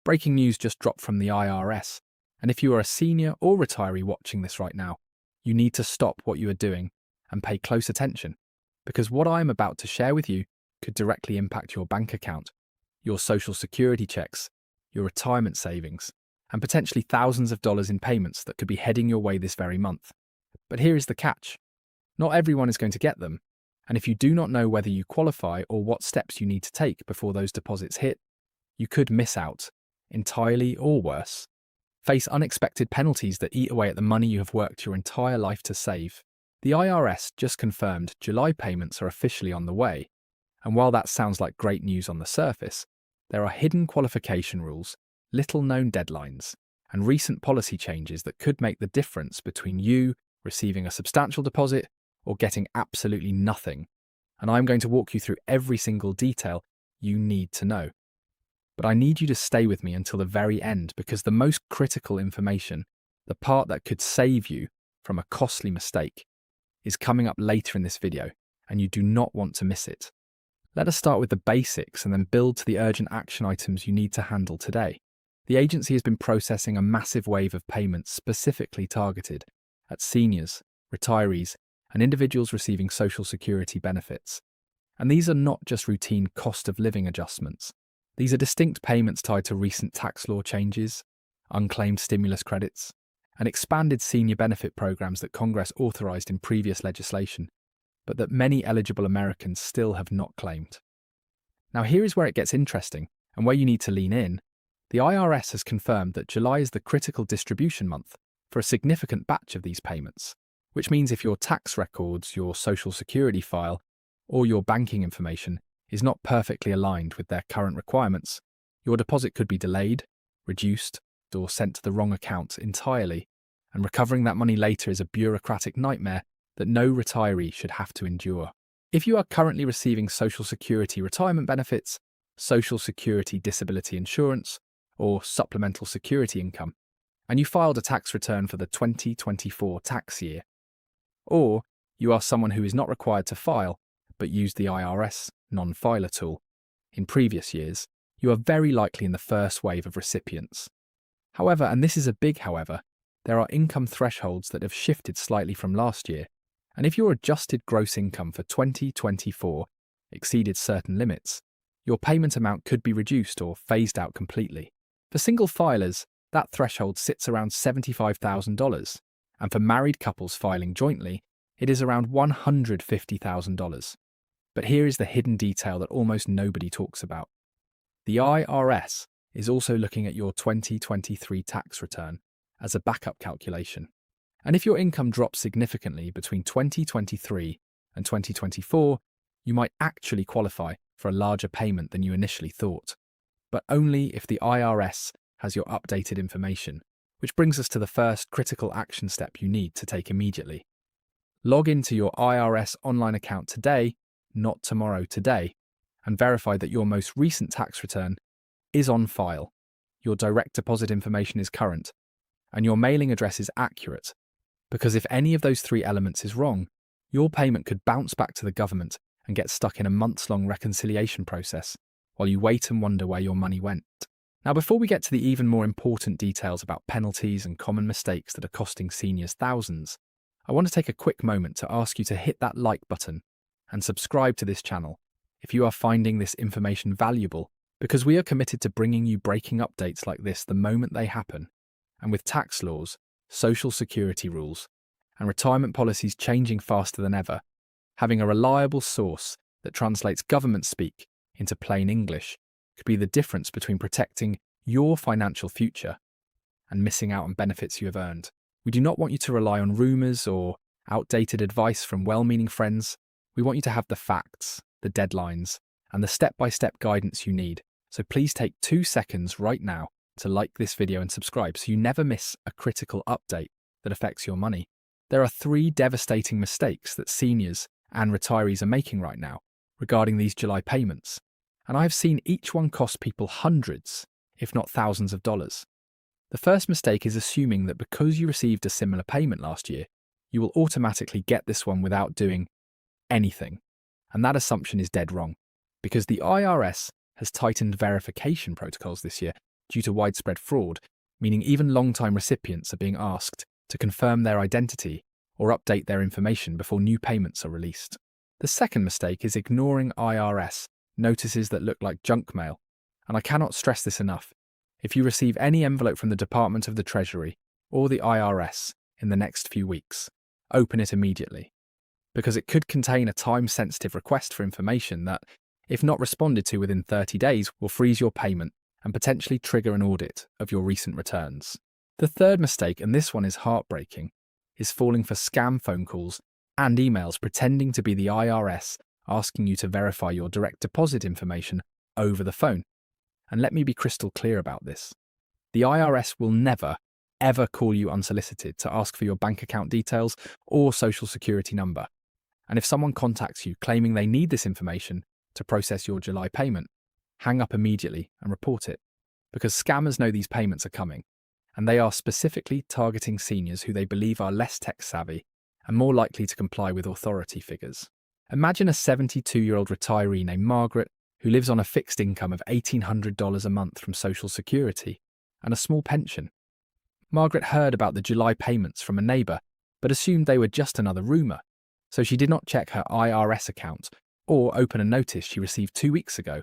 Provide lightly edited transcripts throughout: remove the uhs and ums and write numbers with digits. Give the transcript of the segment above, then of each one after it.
Breaking news just dropped from the IRS, and if you are a senior or retiree watching this right now, you need to stop what you are doing and pay close attention, because what I am about to share with you could directly impact your bank account, your social security checks, your retirement savings, and potentially thousands of dollars in payments that could be heading your way this very month. But here is the catch. Not everyone is going to get them, and if you do not know whether you qualify or what steps you need to take before those deposits hit, you could miss out, entirely or worse. Face unexpected penalties that eat away at the money you have worked your entire life to save. The IRS just confirmed July payments are officially on the way, and while that sounds like great news on the surface, there are hidden qualification rules, little-known deadlines, and recent policy changes that could make the difference between you receiving a substantial deposit or getting absolutely nothing. And I'm going to walk you through every single detail you need to know. But I need you to stay with me until the very end, because the most critical information, the part that could save you from a costly mistake, is coming up later in this video, and you do not want to miss it. Let us start with the basics and then build to the urgent action items you need to handle today. The agency has been processing a massive wave of payments specifically targeted at seniors, retirees, and individuals receiving Social Security benefits. And these are not just routine cost of living adjustments. These are distinct payments tied to recent tax law changes, unclaimed stimulus credits, and expanded senior benefit programs that Congress authorized in previous legislation, but that many eligible Americans still have not claimed. Now here is where it gets interesting, and where you need to lean in. The IRS has confirmed that July is the critical distribution month for a significant batch of these payments, which means if your tax records, your Social Security file, or your banking information is not perfectly aligned with their current requirements, your deposit could be delayed, reduced, or sent to the wrong account entirely, and recovering that money later is a bureaucratic nightmare that no retiree should have to endure. If you are currently receiving Social Security retirement benefits, Social Security disability insurance, or supplemental security income, and you filed a tax return for the 2024 tax year, or you are someone who is not required to file but used the IRS non-filer tool in previous years, you are very likely in the first wave of recipients. However, and this is a big however, there are income thresholds that have shifted slightly from last year, and if your adjusted gross income for 2024 exceeded certain limits, your payment amount could be reduced or phased out completely. For single filers, that threshold sits around $75,000, and for married couples filing jointly, it is around $150,000. But here is the hidden detail that almost nobody talks about. The IRS is also looking at your 2023 tax return as a backup calculation. And if your income drops significantly between 2023 and 2024, you might actually qualify for a larger payment than you initially thought, but only if the IRS has your updated information, which brings us to the first critical action step you need to take immediately. Log into your IRS online account today, not tomorrow, today, and verify that your most recent tax return is on file, your direct deposit information is current, and your mailing address is accurate, because if any of those three elements is wrong, your payment could bounce back to the government and get stuck in a months-long reconciliation process while you wait and wonder where your money went. Now, before we get to the even more important details about penalties and common mistakes that are costing seniors thousands, I want to take a quick moment to ask you to hit that like button and subscribe to this channel if you are finding this information valuable, because we are committed to bringing you breaking updates like this the moment they happen. And with tax laws, social security rules, and retirement policies changing faster than ever, having a reliable source that translates government speak into plain English could be the difference between protecting your financial future and missing out on benefits you have earned. We do not want you to rely on rumours or outdated advice from well-meaning friends. We want you to have the facts, the deadlines, and the step-by-step guidance you need. So please take 2 seconds right now to like this video and subscribe so you never miss a critical update that affects your money. There are 3 devastating mistakes that seniors and retirees are making right now regarding these July payments, and I've seen each one cost people hundreds, if not thousands of dollars. The first mistake is assuming that because you received a similar payment last year, you will automatically get this one without doing anything. And that assumption is dead wrong, because the IRS has tightened verification protocols this year, due to widespread fraud, meaning even long-time recipients are being asked to confirm their identity or update their information before new payments are released. The second mistake is ignoring IRS notices that look like junk mail, and I cannot stress this enough. If you receive any envelope from the Department of the Treasury or the IRS in the next few weeks, open it immediately, because it could contain a time-sensitive request for information that, if not responded to within 30 days, will freeze your payment and potentially trigger an audit of your recent returns. The third mistake, and this one is heartbreaking, is falling for scam phone calls and emails pretending to be the IRS asking you to verify your direct deposit information over the phone. And let me be crystal clear about this. The IRS will never, ever call you unsolicited to ask for your bank account details or social security number. And if someone contacts you claiming they need this information to process your July payment, hang up immediately and report it, because scammers know these payments are coming, and they are specifically targeting seniors who they believe are less tech-savvy and more likely to comply with authority figures. Imagine a 72-year-old retiree named Margaret who lives on a fixed income of $1,800 a month from Social Security and a small pension. Margaret heard about the July payments from a neighbour, but assumed they were just another rumour, so she did not check her IRS account or open a notice she received 2 weeks ago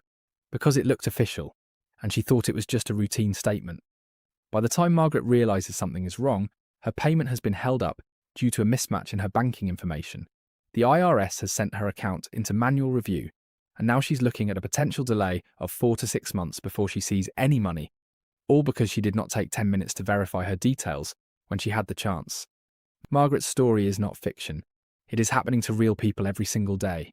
because it looked official, and she thought it was just a routine statement. By the time Margaret realises something is wrong, her payment has been held up due to a mismatch in her banking information. The IRS has sent her account into manual review, and now she's looking at a potential delay of 4 to 6 months before she sees any money, all because she did not take 10 minutes to verify her details when she had the chance. Margaret's story is not fiction. It is happening to real people every single day,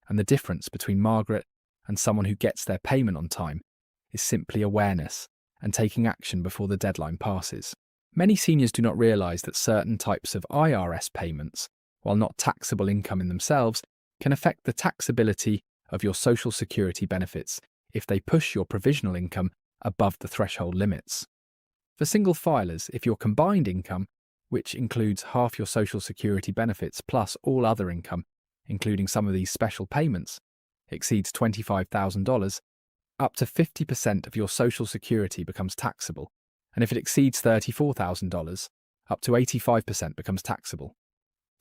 and the difference between Margaret and someone who gets their payment on time is simply awareness and taking action before the deadline passes. Many seniors do not realise that certain types of IRS payments, while not taxable income in themselves, can affect the taxability of your Social Security benefits if they push your provisional income above the threshold limits. For single filers, if your combined income, which includes half your Social Security benefits plus all other income, including some of these special payments, exceeds $25,000, up to 50% of your Social Security becomes taxable, and if it exceeds $34,000, up to 85% becomes taxable.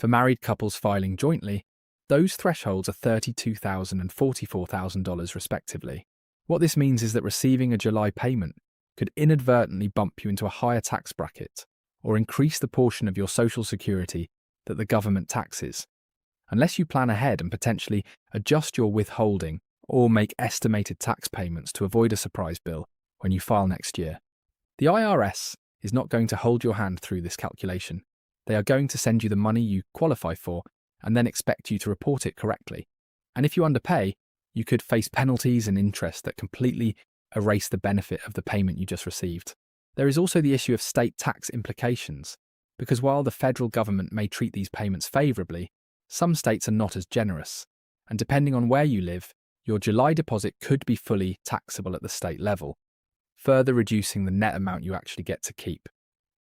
For married couples filing jointly, those thresholds are $32,000 and $44,000 respectively. What this means is that receiving a July payment could inadvertently bump you into a higher tax bracket or increase the portion of your Social Security that the government taxes, unless you plan ahead and potentially adjust your withholding or make estimated tax payments to avoid a surprise bill when you file next year. The IRS is not going to hold your hand through this calculation. They are going to send you the money you qualify for and then expect you to report it correctly. And if you underpay, you could face penalties and interest that completely erase the benefit of the payment you just received. There is also the issue of state tax implications, because while the federal government may treat these payments favourably, some states are not as generous, and depending on where you live, your July deposit could be fully taxable at the state level, further reducing the net amount you actually get to keep.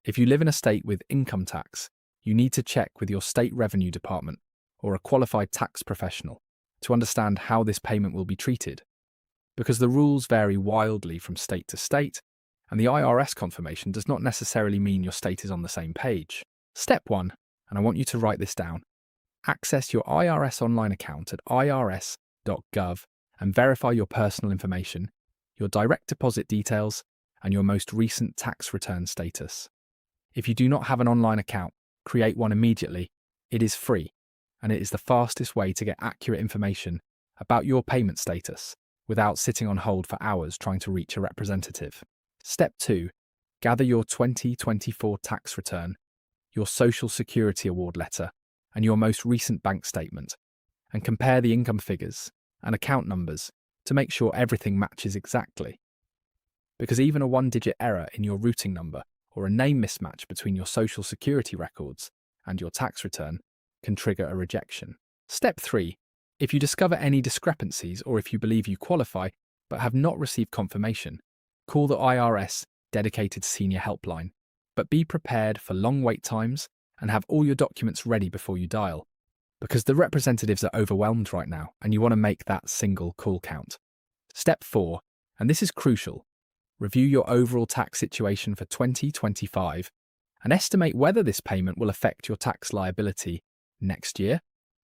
If you live in a state with income tax, you need to check with your state revenue department or a qualified tax professional to understand how this payment will be treated, because the rules vary wildly from state to state, and the IRS confirmation does not necessarily mean your state is on the same page. Step 1, and I want you to write this down. Access your IRS online account at irs.gov and verify your personal information, your direct deposit details, and your most recent tax return status. If you do not have an online account, create one immediately. It is free, and it is the fastest way to get accurate information about your payment status without sitting on hold for hours trying to reach a representative. Step 2. Gather your 2024 tax return, your Social Security Award letter, and your most recent bank statement, and compare the income figures and account numbers to make sure everything matches exactly. Because even a one-digit error in your routing number or a name mismatch between your Social Security records and your tax return can trigger a rejection. Step 3. If you discover any discrepancies or if you believe you qualify but have not received confirmation, call the IRS dedicated senior helpline. But be prepared for long wait times and have all your documents ready before you dial, because the representatives are overwhelmed right now and you want to make that single call count. Step 4, and this is crucial, review your overall tax situation for 2025, and estimate whether this payment will affect your tax liability next year.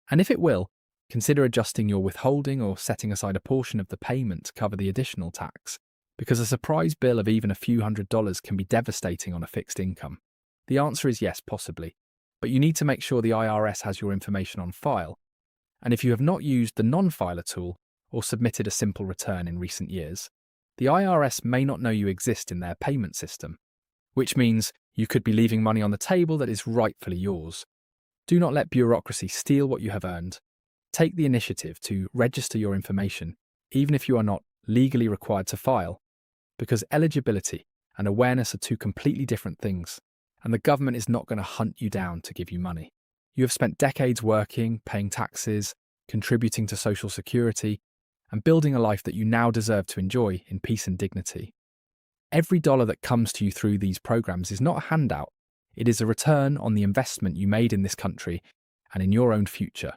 And if it will, consider adjusting your withholding or setting aside a portion of the payment to cover the additional tax, because a surprise bill of even a few $100s can be devastating on a fixed income. The answer is yes, possibly, but you need to make sure the IRS has your information on file. And if you have not used the non-filer tool or submitted a simple return in recent years, the IRS may not know you exist in their payment system, which means you could be leaving money on the table that is rightfully yours. Do not let bureaucracy steal what you have earned. Take the initiative to register your information, even if you are not legally required to file, because eligibility and awareness are two completely different things, and the government is not going to hunt you down to give you money. You have spent decades working, paying taxes, contributing to Social Security, and building a life that you now deserve to enjoy in peace and dignity. Every dollar that comes to you through these programs is not a handout. It is a return on the investment you made in this country and in your own future.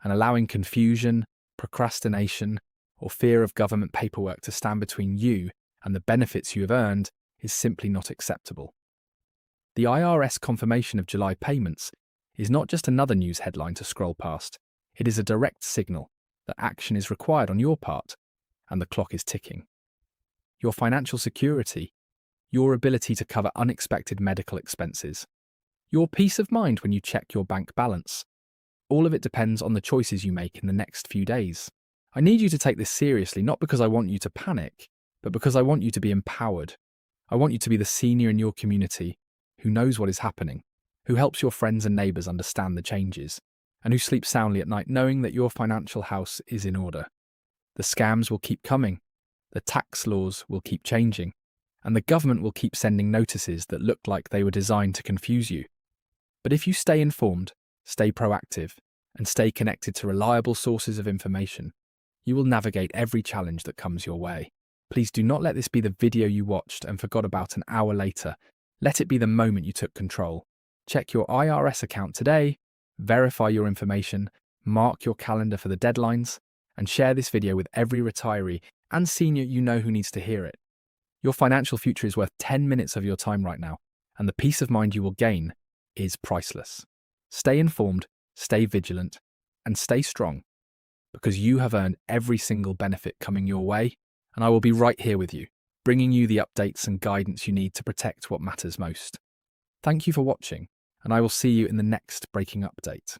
And allowing confusion, procrastination, or fear of government paperwork to stand between you and the benefits you have earned is simply not acceptable. The IRS confirmation of July payments is not just another news headline to scroll past. It is a direct signal that action is required on your part, and the clock is ticking. Your financial security, your ability to cover unexpected medical expenses, your peace of mind when you check your bank balance, all of it depends on the choices you make in the next few days. I need you to take this seriously, not because I want you to panic, but because I want you to be empowered. I want you to be the senior in your community who knows what is happening, who helps your friends and neighbours understand the changes, and who sleeps soundly at night knowing that your financial house is in order. The scams will keep coming, the tax laws will keep changing, and the government will keep sending notices that look like they were designed to confuse you. But if you stay informed, stay proactive, and stay connected to reliable sources of information, you will navigate every challenge that comes your way. Please do not let this be the video you watched and forgot about an hour later. Let it be the moment you took control. Check your IRS account today, verify your information, mark your calendar for the deadlines, and share this video with every retiree and senior you know who needs to hear it. Your financial future is worth 10 minutes of your time right now, and the peace of mind you will gain is priceless. Stay informed, stay vigilant, and stay strong, because you have earned every single benefit coming your way, and I will be right here with you, bringing you the updates and guidance you need to protect what matters most. Thank you for watching, and I will see you in the next breaking update.